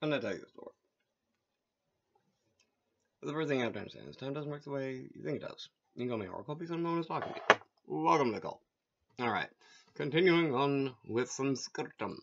And I tell you a story. But the first thing you have to understand is time doesn't work the way you think it does. You can call me Oracle because I'm known as talking to you. Welcome to the call. Alright, continuing on with Sanskritam.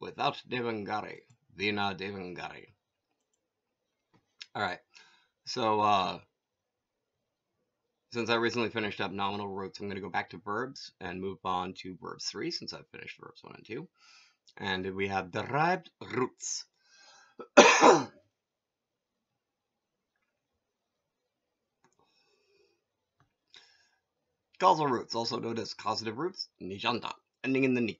Without Devangari. Vina Devangari. Alright, so, since I recently finished up nominal roots, I'm going to go back to verbs and move on to verbs 3 since I've finished verbs 1 and 2. And we have derived roots. Causal roots, also known as causative roots, nijanta, ending in the ni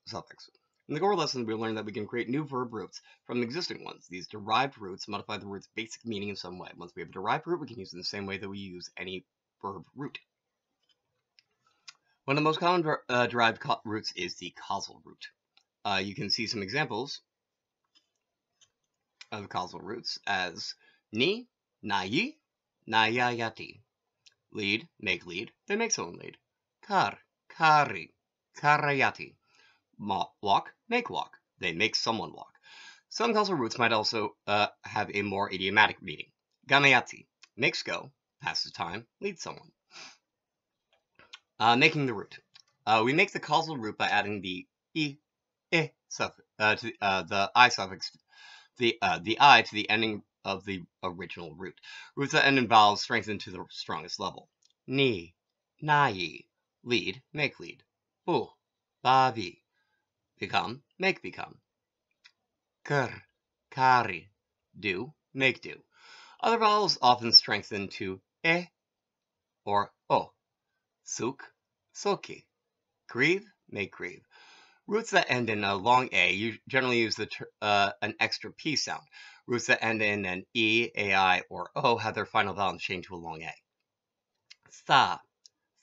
suffix. In the core lesson, we learned that we can create new verb roots from existing ones. These derived roots modify the root's basic meaning in some way. Once we have a derived root, we can use it in the same way that we use any verb root. One of the most common derived roots is the causal root. You can see some examples of causal roots as ni, nayi, nayayati. Lead, make lead, they make someone lead. Kar, kari, karayati. Walk, make walk, they make someone walk. Some causal roots might also have a more idiomatic meaning. Ganayati, makes go, passes time, leads someone. Making the root. We make the causal root by adding the suffix, the I suffix, the I to the ending of the original root. Roots that end in vowels strengthen to the strongest level. Ni, nayi, lead, make lead. Bu, bavi, become, make become. Kar, kari, do, make do. Other vowels often strengthen to or o. Suk, soki. Grieve, make grieve. Roots that end in a long A generally use an extra P sound. Roots that end in an E, AI, or O have their final vowel changed to a long A. Sa,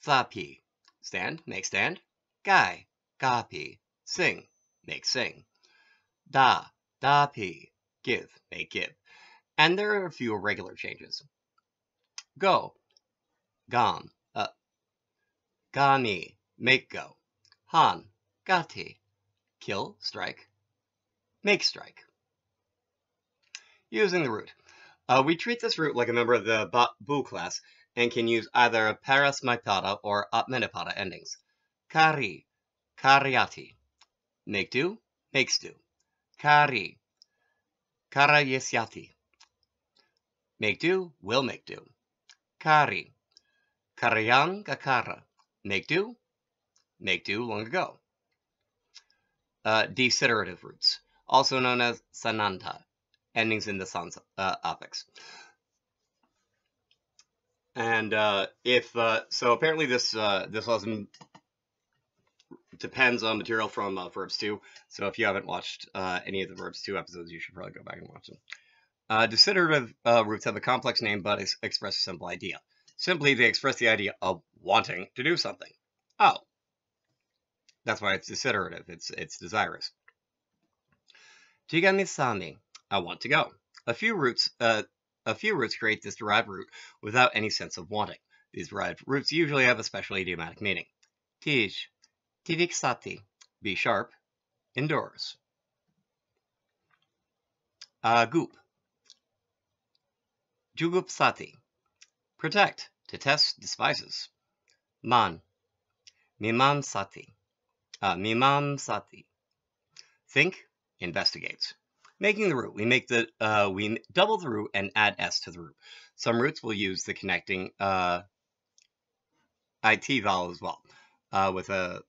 sapi. Stand, make stand. Gai, gapi. Sing, make sing. Da, dapi. Give, make give. And there are a few irregular changes. Go, gam, gani, make go. Han, gati, kill, strike, make strike. Using the root. We treat this root like a member of the bu class and can use either parasmaipada or atmanipada endings. Kari, kariati. Make do, makes do. Kari, karayesyati. Make do, will make do. Kari, karayan gakara. Make do long ago. Desiderative roots, also known as sananta, endings in the san affix. And so apparently this lesson depends on material from Verbs 2. So if you haven't watched any of the Verbs 2 episodes, you should probably go back and watch them. Desiderative roots have a complex name, but express a simple idea. Simply, they express the idea of wanting to do something. Oh, that's why it's desiderative. It's desirous. Jigamisami, I want to go. A few roots create this derived root without any sense of wanting. These derived roots usually have a special idiomatic meaning. Tij, tiviksati, be sharp, endures. Goop, jugupsati, protect, to test, despises. Man, mimamsati, think, investigates. Making the root, we double the root and add s to the root. Some roots will use the connecting it vowel as well, with a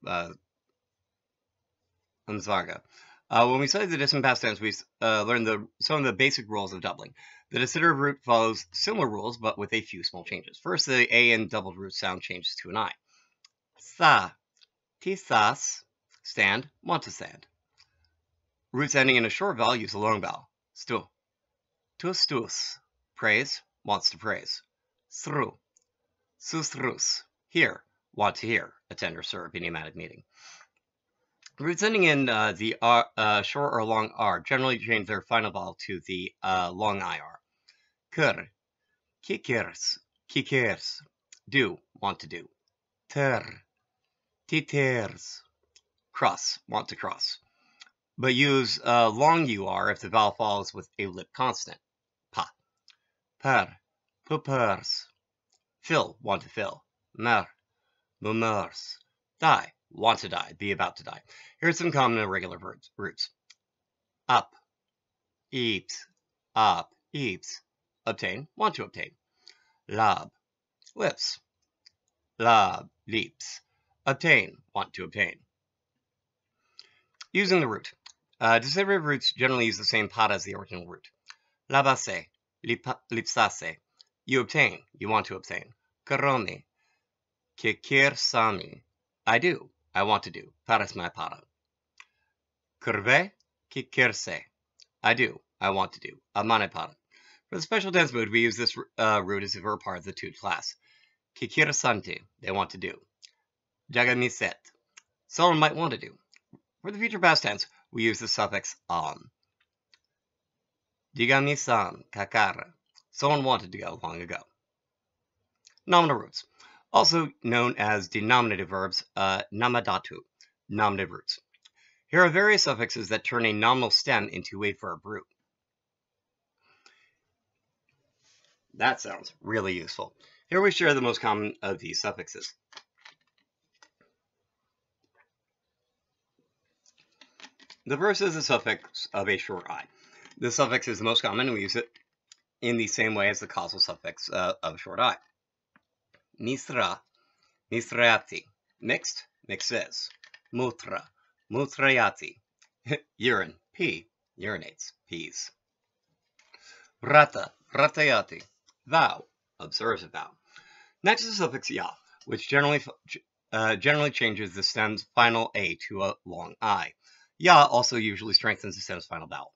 ansvarga. When we studied the distant past tense, we learned some of the basic rules of doubling. The desiderative root follows similar rules, but with a few small changes. First, the a in doubled root sound changes to an I. Sa, tisas, stand, want to stand. Roots ending in a short vowel use a long vowel. Stu, tus, praise, wants to praise. Sru, susrus, hear, want to hear, attend or serve, idiomatic meaning. Roots ending in the short or long R generally change their final vowel to the long IR. Kur, kikers, do, want to do. Ter, titers, cross, want to cross. but use long UR if the vowel follows with a lip consonant. Pa. Per. Pupers. Fill, want to fill. Mer. Mumers. Die, want to die, be about to die. Here are some common and irregular roots. Up. Eeps. Up. Eeps. Obtain, want to obtain. Lab. Lips. Lab. Leaps. Obtain, want to obtain. Using the root. Deciderative roots generally use the same pada as the original root. Labase. Lipsase. You obtain, you want to obtain. Karomi. Kikirsami. I do, I want to do. Paras my pada. Kurve. Kikirse. I do, I want to do. Amane pada. For the special tense mood, we use this root as if it were part of the tude class. Kikirsanti. They want to do. Jagamiset. Someone might want to do. For the future past tense, we use the suffix on. Digami-san, kakara. Someone wanted to go long ago. Nominal roots. Also known as denominative verbs, namadatu, nominative roots. Here are various suffixes that turn a nominal stem into a verb root. That sounds really useful. Here we share the most common of these suffixes. The first is the suffix of a short I. The suffix is the most common, and we use it in the same way as the causal suffix of a short I. Misra, misrayati. Mixed, mixes. Mutra, mutrayati. Urine, pee, urinates, pees. Rata, ratayati. Vow, observes a vow. Next is the suffix ya, which generally changes the stem's final a to a long I. Ya also usually strengthens the stem's final vowel.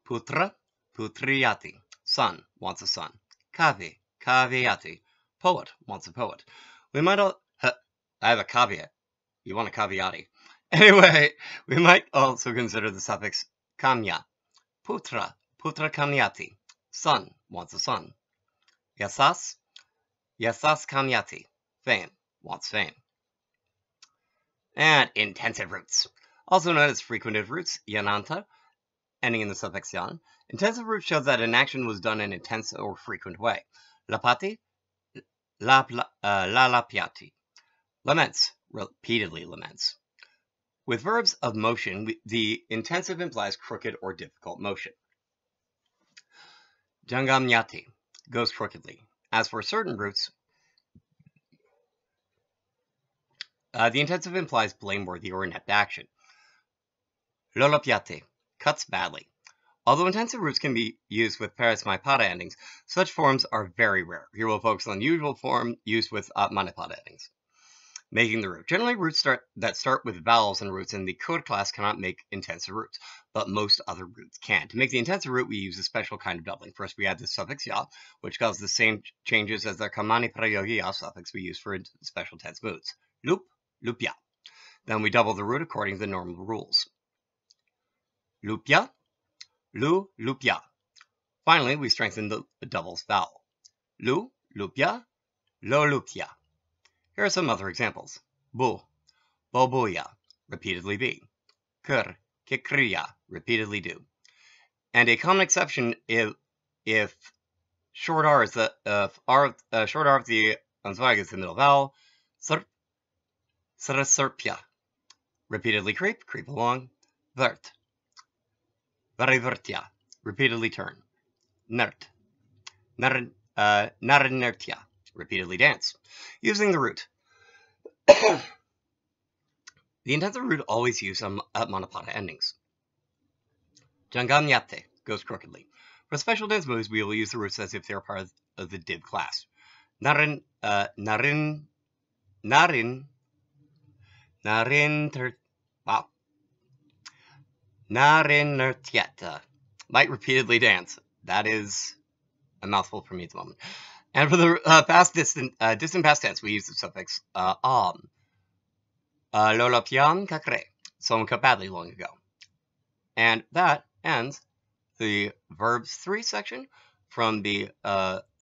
Putra, putriyati. Son, wants a son. Kavi, kaviati. Poet, wants a poet. We might all... I have a caveat. You want a caveati. Anyway, we might also consider the suffix kamya. Putra, putra kamyati. Son, wants a son. Yasas, yasas kamyati. Fame, wants fame. And intensive roots. Also known as frequentive roots, yananta, ending in the suffix yan. Intensive roots show that an action was done in an intense or frequent way. Lapati, lalapiati. Laments, repeatedly laments. With verbs of motion, the intensive implies crooked or difficult motion. Jangamyati, goes crookedly. As for certain roots, the intensive implies blameworthy or inept action. Lolopiate, cuts badly. Although intensive roots can be used with paras-maipada endings, such forms are very rare. Here we'll focus on the usual form used with manipada endings. Making the root. Generally, roots that start with vowels and roots in the code class cannot make intensive roots, but most other roots can. To make the intensive root, we use a special kind of doubling. First, we add the suffix ya, which causes the same changes as the kamani prayogi ya suffix we use for special tense moods. Lup, lupya. Then we double the root according to the normal rules. Lupya, lu, lupya. Finally, we strengthen the double's vowel. Lu, lupya, lo, lupya. Here are some other examples. Bu, bobuya, repeatedly be. Kur, kikriya, repeatedly do. And a common exception if short R is the short R of the ansvarg is the middle vowel. Serp, saraserpya, repeatedly creep, creep along. Vert, varivertya, repeatedly turn. Nert, narinertya, repeatedly dance. Using the root. The intensive root always used on monopada endings. Jangamyate, goes crookedly. For special tense moods, we will use the roots as if they are part of the div class. Wow. Narinertyeta, might repeatedly dance. That is a mouthful for me at the moment. And for the distant past tense, we use the suffix am. Lolopian kakre, someone cut badly long ago. And that ends the Verbs 3 section from the